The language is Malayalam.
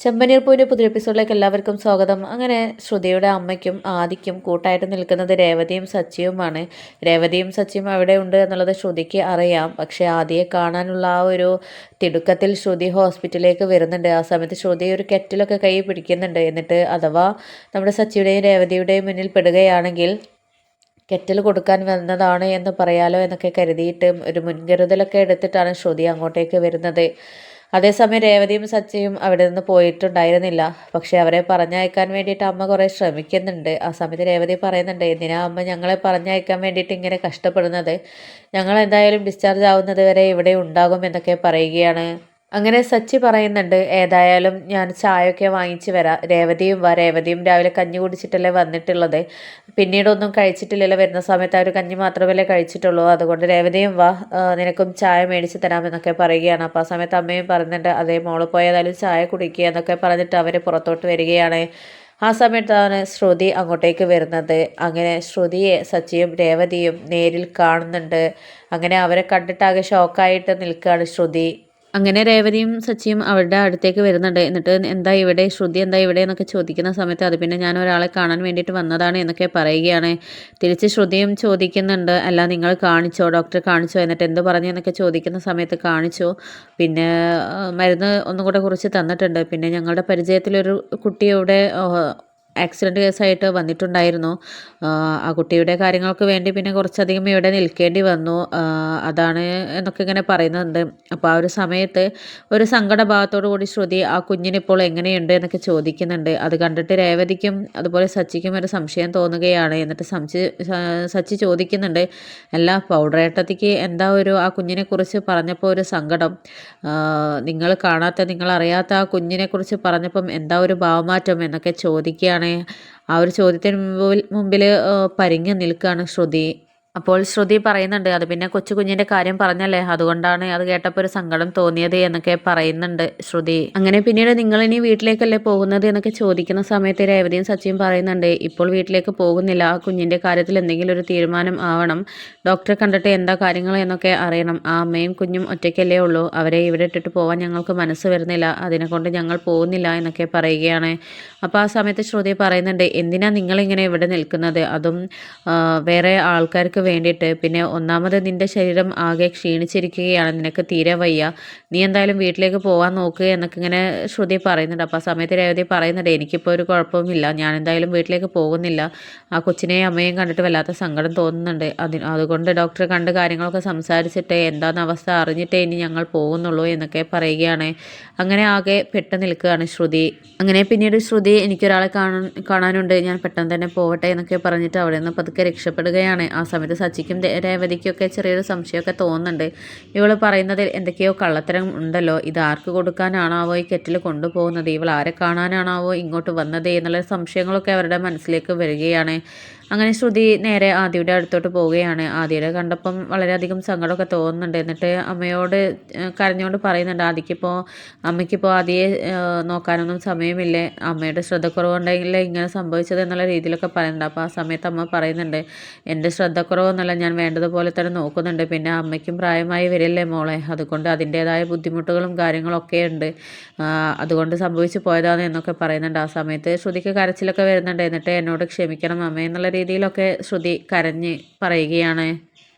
ചെമ്പനീർ പൂവിൻ്റെ പുതിയ എപ്പിസോഡിലേക്ക് എല്ലാവർക്കും സ്വാഗതം. അങ്ങനെ ശ്രുതിയുടെ അമ്മയ്ക്കും ആദിക്കും കൂട്ടായിട്ട് നിൽക്കുന്നത് രേവതിയും സച്ചിയുമാണ്. രേവതിയും സച്ചിയും അവിടെ ഉണ്ട് എന്നുള്ളത് ശ്രുതിക്ക് അറിയാം. പക്ഷേ ആദിയെ കാണാനുള്ള ആ ഒരു തിടുക്കത്തിൽ ശ്രുതി ഹോസ്പിറ്റലിലേക്ക് വരുന്നുണ്ട്. ആ സമയത്ത് ശ്രുതി ഒരു കെറ്റിലൊക്കെ കൈ പിടിക്കുന്നുണ്ട്. എന്നിട്ട് അഥവാ നമ്മുടെ സച്ചിയുടെയും രേവതിയുടെയും മുന്നിൽ പെടുകയാണെങ്കിൽ കെറ്റിൽ കൊടുക്കാൻ വന്നതാണ് എന്ന് പറയാലോ എന്നൊക്കെ കരുതിയിട്ട് ഒരു മുൻകരുതലൊക്കെ എടുത്തിട്ടാണ് ശ്രുതി അങ്ങോട്ടേക്ക് വരുന്നത്. അതേസമയം രേവതിയും സച്ചിയും അവിടെ നിന്ന് പോയിട്ടുണ്ടായിരുന്നില്ല. പക്ഷെ അവരെ പറഞ്ഞയക്കാൻ വേണ്ടിയിട്ട് അമ്മ കുറേ ശ്രമിക്കുന്നുണ്ട്. ആ സമയത്ത് രേവതി പറയുന്നുണ്ട്, എന്തിനാ അമ്മ ഞങ്ങളെ പറഞ്ഞയക്കാൻ വേണ്ടിയിട്ട് ഇങ്ങനെ കഷ്ടപ്പെടുന്നത്? ഞങ്ങൾ എന്തായാലും ഡിസ്ചാർജ് ആവുന്നത് വരെ ഇവിടെ ഉണ്ടാകും എന്നൊക്കെ പറയുകയാണ്. അങ്ങനെ സച്ചി പറയുന്നുണ്ട്, ഏതായാലും ഞാൻ ചായയൊക്കെ വാങ്ങിച്ച് വരാം. രേവതിയും രാവിലെ കഞ്ഞി കുടിച്ചിട്ടല്ലേ വന്നിട്ടുള്ളത്, പിന്നീടൊന്നും കഴിച്ചിട്ടില്ലല്ലോ. വരുന്ന സമയത്ത് ആ ഒരു കഞ്ഞി മാത്രമല്ലേ കഴിച്ചിട്ടുള്ളൂ. അതുകൊണ്ട് രേവതിയും വാ, നിനക്കും ചായ മേടിച്ച് തരാമെന്നൊക്കെ പറയുകയാണ്. അപ്പോൾ ആ സമയത്ത് അമ്മയും പറയുന്നുണ്ട്, അതേ മോള് പോയതായാലും ചായ കുടിക്കുക എന്നൊക്കെ പറഞ്ഞിട്ട് അവർ പുറത്തോട്ട് വരികയാണ്. ആ സമയത്താണ് ശ്രുതി അങ്ങോട്ടേക്ക് വരുന്നത്. അങ്ങനെ ശ്രുതിയെ സച്ചിയും രേവതിയും നേരിൽ കാണുന്നുണ്ട്. അങ്ങനെ അവരെ കണ്ടിട്ടാകെ ഷോക്കായിട്ട് നിൽക്കുകയാണ് ശ്രുതി. അങ്ങനെ രേവതിയും സച്ചിയും അവരുടെ അടുത്തേക്ക് വരുന്നുണ്ട്. എന്നിട്ട് എന്താ ഇവിടെ, ശ്രുതി എന്താ ഇവിടെ എന്നൊക്കെ ചോദിക്കുന്ന സമയത്ത് അത് പിന്നെ ഞാൻ ഒരാളെ കാണാൻ വേണ്ടിയിട്ട് വന്നതാണ് എന്നൊക്കെ പറയുകയാണ്. തിരിച്ച് ശ്രുതിയും ചോദിക്കുന്നുണ്ട്, അല്ല നിങ്ങൾ കാണിച്ചോ, ഡോക്ടറെ കാണിച്ചോ, എന്നിട്ട് എന്ത് പറഞ്ഞു എന്നൊക്കെ ചോദിക്കുന്ന സമയത്ത് കാണിച്ചു. പിന്നെ മരുന്ന് ഒന്നും കൂടെ കുറിച്ച് തന്നിട്ടുണ്ട്. പിന്നെ ഞങ്ങളുടെ പരിചയത്തിലൊരു കുട്ടിയുടെ ആക്സിഡൻറ്റ് കേസായിട്ട് വന്നിട്ടുണ്ടായിരുന്നു. ആ കുട്ടിയുടെ കാര്യങ്ങൾക്ക് വേണ്ടി പിന്നെ കുറച്ചധികം ഇവിടെ നിൽക്കേണ്ടി വന്നു. അതാണ് എന്നൊക്കെ ഇങ്ങനെ പറയുന്നുണ്ട്. അപ്പോൾ ആ ഒരു സമയത്ത് ഒരു സങ്കടഭാവത്തോടു കൂടി ശ്രുതി ആ കുഞ്ഞിനിപ്പോൾ എങ്ങനെയുണ്ട് എന്നൊക്കെ ചോദിക്കുന്നുണ്ട്. അത് കണ്ടിട്ട് രേവതിക്കും അതുപോലെ സച്ചിക്കും ഒരു സംശയം തോന്നുകയാണ്. എന്നിട്ട് സച്ചി ചോദിക്കുന്നുണ്ട്, അല്ല പൗഡറേട്ടത്തിക്ക് എന്താ ഒരു ആ കുഞ്ഞിനെക്കുറിച്ച് പറഞ്ഞപ്പോൾ ഒരു സങ്കടം, നിങ്ങൾ കാണാത്ത നിങ്ങൾ അറിയാത്ത ആ കുഞ്ഞിനെക്കുറിച്ച് പറഞ്ഞപ്പം എന്താ ഒരു ഭാവമാറ്റം എന്നൊക്കെ ചോദിക്കുകയാണ്. ആ ഒരു ചോദ്യത്തിന് മുമ്പിൽ പരിങ്ങി നിൽക്കുകയാണ് ശ്രുതി. അപ്പോൾ ശ്രുതി പറയുന്നുണ്ട്, അത് പിന്നെ കൊച്ചു കുഞ്ഞിൻ്റെ കാര്യം പറഞ്ഞല്ലേ, അതുകൊണ്ടാണ് അത് കേട്ടപ്പോൾ ഒരു സങ്കടം തോന്നിയത് എന്നൊക്കെ പറയുന്നുണ്ട് ശ്രുതി. അങ്ങനെ പിന്നീട് നിങ്ങൾ ഇനി വീട്ടിലേക്കല്ലേ പോകുന്നത് എന്നൊക്കെ ചോദിക്കുന്ന സമയത്ത് രേവതിയും സച്ചിയും പറയുന്നുണ്ട്, ഇപ്പോൾ വീട്ടിലേക്ക് പോകുന്നില്ല, ആ കുഞ്ഞിൻ്റെ കാര്യത്തിൽ എന്തെങ്കിലും ഒരു തീരുമാനം ആവണം, ഡോക്ടറെ കണ്ടിട്ട് എന്താ കാര്യങ്ങൾ എന്നൊക്കെ അറിയണം. ആ അമ്മയും കുഞ്ഞും ഒറ്റയ്ക്കല്ലേ ഉള്ളൂ, അവരെ ഇവിടെ ഇട്ടിട്ട് പോകാൻ ഞങ്ങൾക്ക് മനസ്സ് വരുന്നില്ല, അതിനെക്കൊണ്ട് ഞങ്ങൾ പോകുന്നില്ല എന്നൊക്കെ പറയുകയാണ്. അപ്പോൾ ആ സമയത്ത് ശ്രുതി പറയുന്നുണ്ട്, എന്തിനാ നിങ്ങളിങ്ങനെ ഇവിടെ നിൽക്കുന്നത്, അതും വേറെ ആൾക്കാർക്ക് വേണ്ടിയിട്ട്. പിന്നെ ഒന്നാമത് നിൻ്റെ ശരീരം ആകെ ക്ഷീണിച്ചിരിക്കുകയാണ്, നിനക്ക് തീരെ വയ്യ, നീ എന്തായാലും വീട്ടിലേക്ക് പോകാൻ നോക്കുക എന്നൊക്കെ ഇങ്ങനെ ശ്രുതി പറയുന്നുണ്ട്. അപ്പോൾ ആ സമയത്ത് രേവതി പറയുന്നുണ്ട്, എനിക്കിപ്പോൾ ഒരു കുഴപ്പവുമില്ല, ഞാൻ എന്തായാലും വീട്ടിലേക്ക് പോകുന്നില്ല, ആ കൊച്ചിനെയും അമ്മയും കണ്ടിട്ട് വല്ലാത്ത സങ്കടം തോന്നുന്നുണ്ട്, അതുകൊണ്ട് ഡോക്ടറെ കണ്ട് കാര്യങ്ങളൊക്കെ സംസാരിച്ചിട്ട് എന്താണെന്ന അവസ്ഥ അറിഞ്ഞിട്ടേ ഇനി ഞങ്ങൾ പോകുന്നുള്ളൂ എന്നൊക്കെ പറയുകയാണ്. അങ്ങനെ ആകെ പെട്ട് നിൽക്കുകയാണ് ശ്രുതി. അങ്ങനെ പിന്നീട് ശ്രുതി, എനിക്കൊരാളെ കാണാനുണ്ട്, ഞാൻ പെട്ടെന്ന് തന്നെ പോവട്ടെ എന്നൊക്കെ പറഞ്ഞിട്ട് അവിടെ നിന്ന് പതുക്കെ രക്ഷപ്പെടുകയാണ്. ആ സമയത്ത് സച്ചിക്കും രേവതിക്കും ഒക്കെ ചെറിയൊരു സംശയമൊക്കെ തോന്നുന്നുണ്ട്. ഇവൾ പറയുന്നതിൽ എന്തൊക്കെയോ കള്ളത്തരം ഉണ്ടല്ലോ, ഇത് ആർക്ക് കൊടുക്കാനാണാവോ ഈ കെറ്റിൽ കൊണ്ടുപോകുന്നത്, ഇവൾ ആരെ കാണാനാണാവോ ഇങ്ങോട്ട് വന്നത് എന്നുള്ള സംശയങ്ങളൊക്കെ അവരുടെ മനസ്സിലേക്ക് വരികയാണ്. അങ്ങനെ ശ്രുതി നേരെ ആദിയുടെ അടുത്തോട്ട് പോവുകയാണ്. ആദിയുടെ കണ്ടപ്പം വളരെയധികം സങ്കടമൊക്കെ തോന്നുന്നുണ്ട്. എന്നിട്ട് അമ്മയോട് കരഞ്ഞുകൊണ്ട് പറയുന്നുണ്ട്, അമ്മയ്ക്കിപ്പോൾ ആദിയെ നോക്കാനൊന്നും സമയമില്ലേ, അമ്മയുടെ ശ്രദ്ധക്കുറവുണ്ടെങ്കിലേ ഇങ്ങനെ സംഭവിച്ചത് എന്നുള്ള രീതിയിലൊക്കെ പറയുന്നുണ്ട്. അപ്പോൾ ആ സമയത്ത് അമ്മ പറയുന്നുണ്ട്, എൻ്റെ ശ്രദ്ധക്കുറവൊന്നുമല്ല, ഞാൻ വേണ്ടതുപോലെ തന്നെ നോക്കുന്നുണ്ട്, പിന്നെ അമ്മയ്ക്കും പ്രായമായി വരില്ലേ മോളെ, അതുകൊണ്ട് അതിൻ്റേതായ ബുദ്ധിമുട്ടുകളും കാര്യങ്ങളൊക്കെ ഉണ്ട്, അതുകൊണ്ട് സംഭവിച്ചു പോയതാണ് എന്നൊക്കെ പറയുന്നുണ്ട്. ആ സമയത്ത് ശ്രുതിക്ക് കരച്ചിലൊക്കെ വരുന്നുണ്ട്. എന്നിട്ട് എന്നോട് ക്ഷമിക്കണം അമ്മ എന്നുള്ള രീതിയിലൊക്കെ ശ്രുതി കരഞ്ഞ് പറയുകയാണ്.